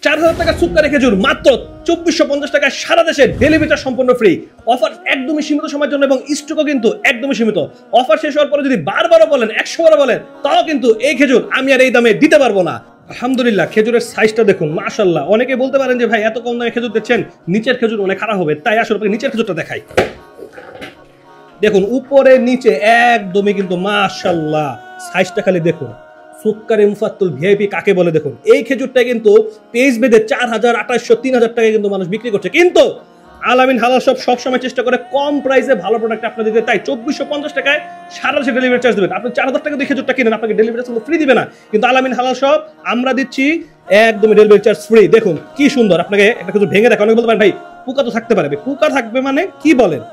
4000 টাকা সুক্কারি খেজুর মাত্র 2450 টাকায় সারা দেশে ডেলিভারি চার্জ সম্পূর্ণ ফ্রি। অফার একদমই সীমিত সময়ের জন্য এবং স্টকও কিন্তু একদমই সীমিত। অফার শেষ হওয়ার পরে যদি বারবারও বলেন 100 বারও বলেন তাও কিন্তু এই খেজুর আমি আর এই দামে দিতে পারবো না। আলহামদুলিল্লাহ খেজুরের সাইজটা দেখুন মাশাআল্লাহ। অনেকে বলতে পারেন যে ভাই এত কম দামে খেজুর দিচ্ছেন, নিচের খেজুর অনেক খারাপ হবে, তাই আসলে নিচের খেজুরটা দেখাই। দেখুন উপরে নিচে একদমই কিন্তু মাশাআল্লাহ সাইজটা খালি দেখুন। সুক্কারি মুফাত্তুল ভিআইপি কাকে বলে দেখুন। এই খেজুরটা কিন্তু পেজ বেঁধে 4000, 2800, 3000 টাকায় কিন্তু মানুষ বিক্রি করছে, কিন্তু আলামিন হালাল শপ সবসময় চেষ্টা করে কম প্রাইসে ভালো প্রোডাক্ট আপনাদের দিতে, তাই 2450 টাকায় সারা দেশে ডেলিভারি চার্জ দেবেন। আপনি 4000 টাকা দিয়ে খেজুরটা কিনেন, আপনাকে ডেলিভারি চার্জ ফ্রি দিবে না, কিন্তু আলামিন হালাল শপ আমরা দিচ্ছি একদমই ডেলিভারি চার্জ ফ্রি। দেখুন কি সুন্দর। আপনাকে একটা খেজুর ভেঙে দেখা, অনেকে বলতে পারেন ভাই পোকা তো থাকতে পারে, পোকা থাকবে মানে কি বলেন?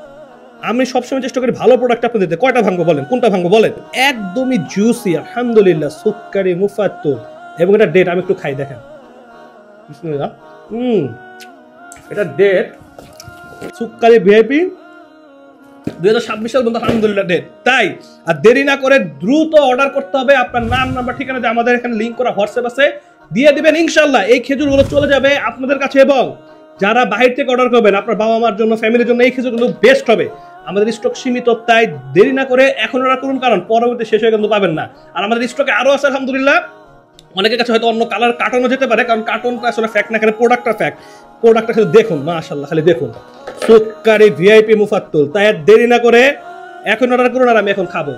আমি সবসময় চেষ্টা করি ভালো প্রোডাক্ট আপনাদের দিতে। কয়টা ভাঙবো বলেন, কোনটা ভাঙবো বলেন? একদমই জুসি আলহামদুলিল্লাহ সুক্কারি মুফাত্তুল, এবং এটা ডেট আমি একটু খাই দেখেন। বিসমিল্লাহ। এটা ডেট সুক্কারি ভিআইপি 2026 সাল পর্যন্ত আলহামদুলিল্লাহ ডেট। তাই আর দেরি না করে দ্রুত অর্ডার করতে হবে। আপনার নাম নাম্বার ঠিকানা যে আমাদের এখানে লিঙ্ক করা হোয়াটসঅ্যাপ আছে দিয়ে দিবেন, ইনশাআল্লাহ এই খেজুরগুলো চলে যাবে আপনাদের কাছে। এবং যারা বাইরে থেকে অর্ডার করবেন আপনার বাবা মার জন্য, ফ্যামিলির জন্য এই খেজুরগুলো বেস্ট হবে। আমাদের স্টক সীমিত, তাই দেরি না করে এখন অর্ডার করুন, কারণ পরবর্তী শেষ হয়ে কিন্তু পাবেন না। আর আমাদের স্টকে আরো আছে আলহামদুলিল্লাহ। অনেকের কাছে হয়তো অন্য কালার কার্টনও যেতে পারে, কারণ কার্টনটা আসলে ফ্যাক্ট না, এখানে প্রোডাক্টটা ফ্যাক্ট। প্রোডাক্টটা শুধু দেখুন মাশাআল্লাহ, খালি দেখুন সুক্কারি ভিআইপি মুফাত্তুল। তাই আর দেরি না করে এখন অর্ডার করুন আর আমি এখন খাবো।